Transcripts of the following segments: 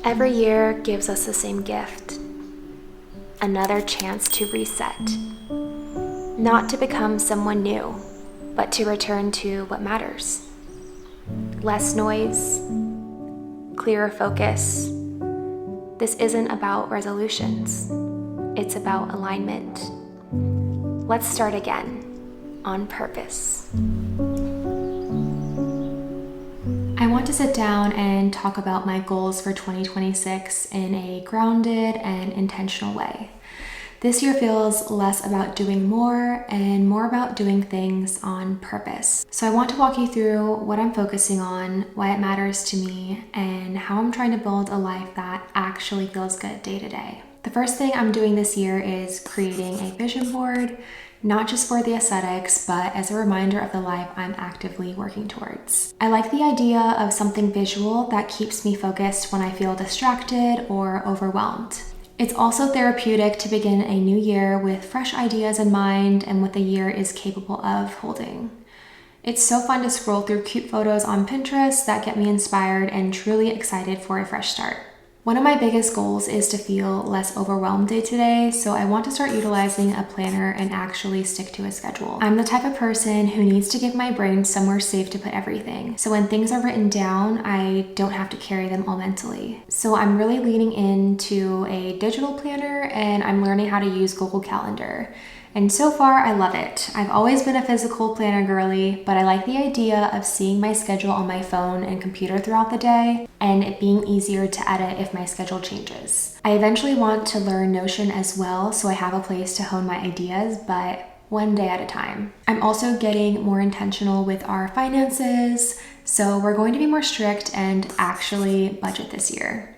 Every year gives us the same gift, another chance to reset. Not to become someone new, but to return to what matters. Less noise, clearer focus. This isn't about resolutions, it's about alignment. Let's start again, on purpose. I want to sit down and talk about my goals for 2026 in a grounded and intentional way. This year feels less about doing more and more about doing things on purpose. So I want to walk you through what I'm focusing on, why it matters to me, and how I'm trying to build a life that actually feels good day to day. The first thing I'm doing this year is creating a vision board, not just for the aesthetics, but as a reminder of the life I'm actively working towards. I like the idea of something visual that keeps me focused when I feel distracted or overwhelmed. It's also therapeutic to begin a new year with fresh ideas in mind and what the year is capable of holding. It's so fun to scroll through cute photos on Pinterest that get me inspired and truly excited for a fresh start. One of my biggest goals is to feel less overwhelmed day to day, so I want to start utilizing a planner and actually stick to a schedule. I'm the type of person who needs to give my brain somewhere safe to put everything. So when things are written down, I don't have to carry them all mentally. So I'm really leaning into a digital planner and I'm learning how to use Google Calendar. And so far, I love it. I've always been a physical planner girly, but I like the idea of seeing my schedule on my phone and computer throughout the day, and it being easier to edit if my schedule changes. I eventually want to learn Notion as well, so I have a place to hone my ideas, but one day at a time. I'm also getting more intentional with our finances, so we're going to be more strict and actually budget this year.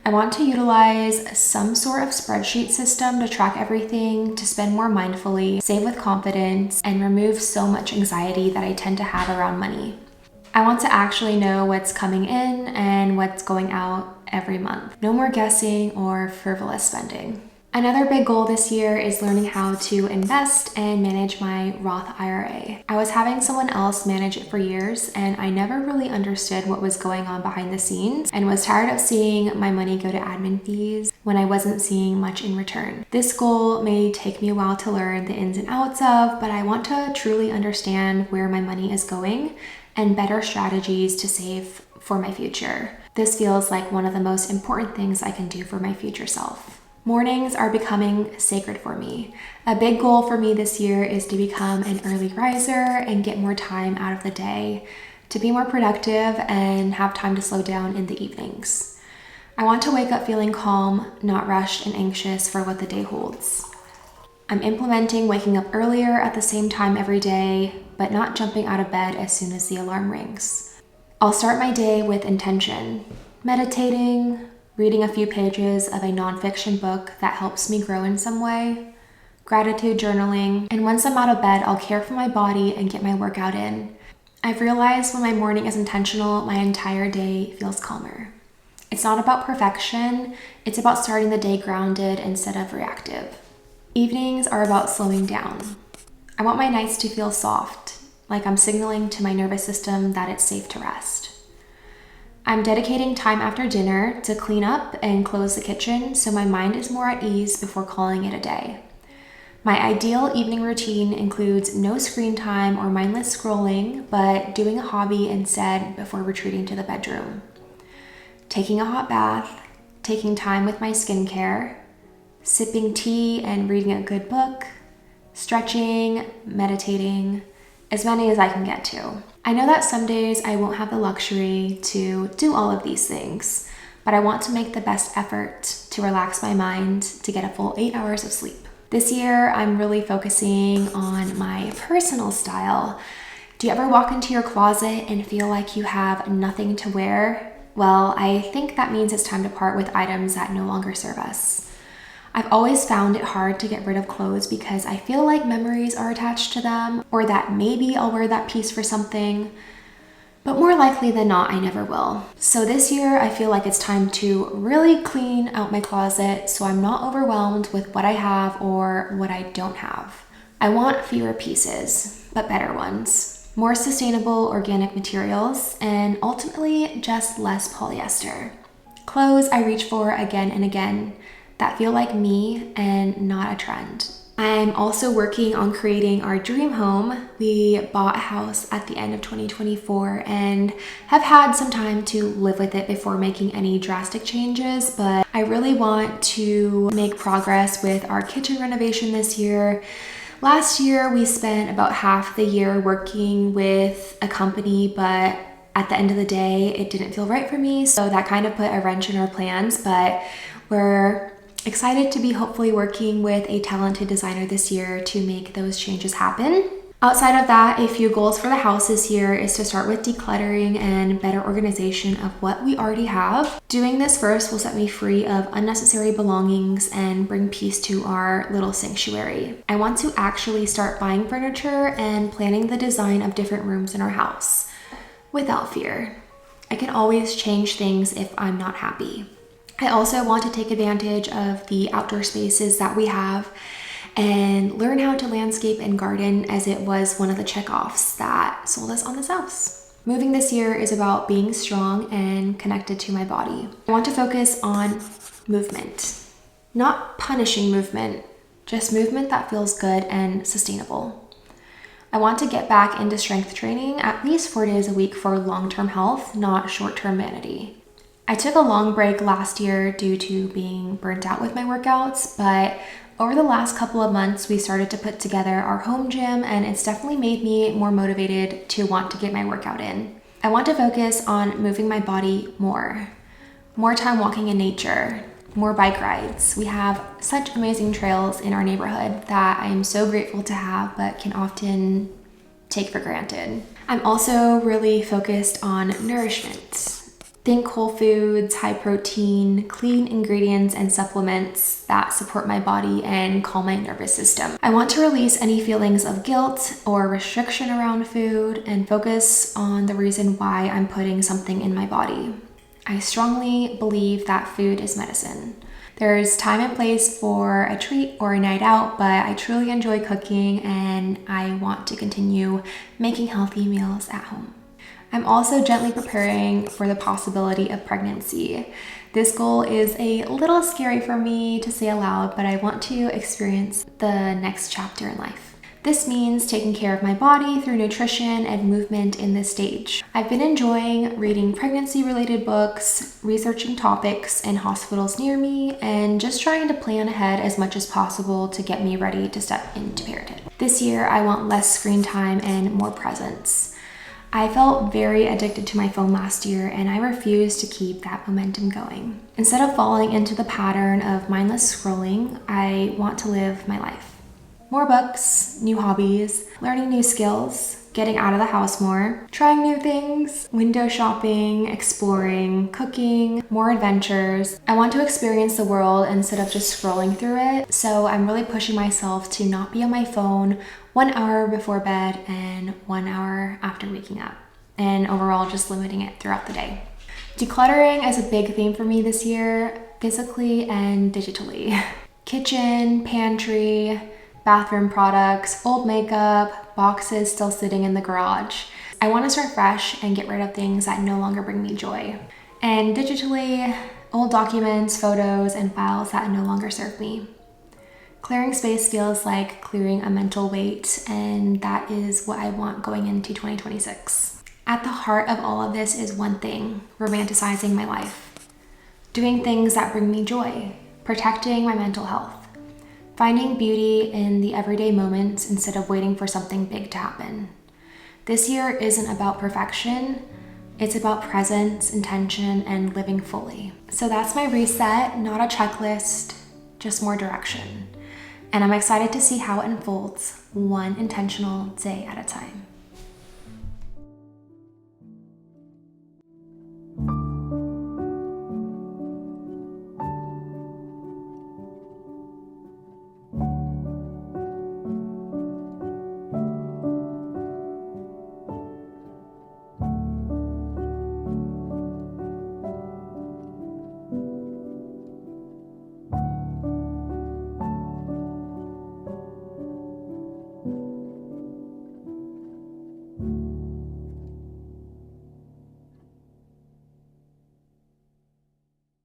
I want to utilize some sort of spreadsheet system to track everything, to spend more mindfully, save with confidence, and remove so much anxiety that I tend to have around money. I want to actually know what's coming in and what's going out every month. No more guessing or frivolous spending. Another big goal this year is learning how to invest and manage my Roth IRA. I was having someone else manage it for years and I never really understood what was going on behind the scenes and was tired of seeing my money go to admin fees when I wasn't seeing much in return. This goal may take me a while to learn the ins and outs of, but I want to truly understand where my money is going and better strategies to save for my future. This feels like one of the most important things I can do for my future self. Mornings are becoming sacred for me. A big goal for me this year is to become an early riser and get more time out of the day, to be more productive and have time to slow down in the evenings. I want to wake up feeling calm, not rushed and anxious for what the day holds. I'm implementing waking up earlier at the same time every day, but not jumping out of bed as soon as the alarm rings. I'll start my day with intention, meditating, reading a few pages of a nonfiction book that helps me grow in some way, gratitude journaling, and once I'm out of bed, I'll care for my body and get my workout in. I've realized when my morning is intentional, my entire day feels calmer. It's not about perfection, it's about starting the day grounded instead of reactive. Evenings are about slowing down. I want my nights to feel soft, like I'm signaling to my nervous system that it's safe to rest. I'm dedicating time after dinner to clean up and close the kitchen so my mind is more at ease before calling it a day. My ideal evening routine includes no screen time or mindless scrolling, but doing a hobby instead before retreating to the bedroom. Taking a hot bath, taking time with my skincare, sipping tea and reading a good book, stretching, meditating, as many as I can get to. I know that some days I won't have the luxury to do all of these things, but I want to make the best effort to relax my mind to get a full 8 hours of sleep. This year, I'm really focusing on my personal style. Do you ever walk into your closet and feel like you have nothing to wear? Well, I think that means it's time to part with items that no longer serve us. I've always found it hard to get rid of clothes because I feel like memories are attached to them, or that maybe I'll wear that piece for something, but more likely than not, I never will. So this year, I feel like it's time to really clean out my closet so I'm not overwhelmed with what I have or what I don't have. I want fewer pieces, but better ones, more sustainable organic materials, and ultimately just less polyester. Clothes I reach for again and again that feel like me and not a trend. I'm also working on creating our dream home. We bought a house at the end of 2024 and have had some time to live with it before making any drastic changes, but I really want to make progress with our kitchen renovation this year. Last year, we spent about half the year working with a company, but at the end of the day, it didn't feel right for me, so that kind of put a wrench in our plans, but we're excited to be hopefully working with a talented designer this year to make those changes happen. Outside of that, a few goals for the house this year is to start with decluttering and better organization of what we already have. Doing this first will set me free of unnecessary belongings and bring peace to our little sanctuary. I want to actually start buying furniture and planning the design of different rooms in our house without fear. I can always change things if I'm not happy. I also want to take advantage of the outdoor spaces that we have and learn how to landscape and garden, as it was one of the checkoffs that sold us on this house. Moving this year is about being strong and connected to my body. I want to focus on movement, not punishing movement, just movement that feels good and sustainable. I want to get back into strength training at least 4 days a week for long-term health, not short-term vanity. I took a long break last year due to being burnt out with my workouts, but over the last couple of months, we started to put together our home gym, and it's definitely made me more motivated to want to get my workout in. I want to focus on moving my body more time walking in nature, more bike rides. We have such amazing trails in our neighborhood that I'm so grateful to have, but can often take for granted. I'm also really focused on nourishment. Think whole foods, high protein, clean ingredients and supplements that support my body and calm my nervous system. I want to release any feelings of guilt or restriction around food and focus on the reason why I'm putting something in my body. I strongly believe that food is medicine. There's time and place for a treat or a night out, but I truly enjoy cooking and I want to continue making healthy meals at home. I'm also gently preparing for the possibility of pregnancy. This goal is a little scary for me to say aloud, but I want to experience the next chapter in life. This means taking care of my body through nutrition and movement in this stage. I've been enjoying reading pregnancy-related books, researching topics in hospitals near me, and just trying to plan ahead as much as possible to get me ready to step into parenthood. This year, I want less screen time and more presence. I felt very addicted to my phone last year, and I refuse to keep that momentum going. Instead of falling into the pattern of mindless scrolling, I want to live my life. More books, new hobbies, learning new skills, getting out of the house more, trying new things, window shopping, exploring, cooking, more adventures. I want to experience the world instead of just scrolling through it, so I'm really pushing myself to not be on my phone 1 hour before bed and 1 hour after waking up, and overall just limiting it throughout the day. Decluttering is a big theme for me this year, physically and digitally. Kitchen, pantry, bathroom products, old makeup, boxes still sitting in the garage. I want to start fresh and get rid of things that no longer bring me joy. And digitally, old documents, photos, and files that no longer serve me. Clearing space feels like clearing a mental weight, and that is what I want going into 2026. At the heart of all of this is one thing: romanticizing my life. Doing things that bring me joy, protecting my mental health. Finding beauty in the everyday moments instead of waiting for something big to happen. This year isn't about perfection, it's about presence, intention, and living fully. So that's my reset, not a checklist, just more direction. And I'm excited to see how it unfolds, one intentional day at a time.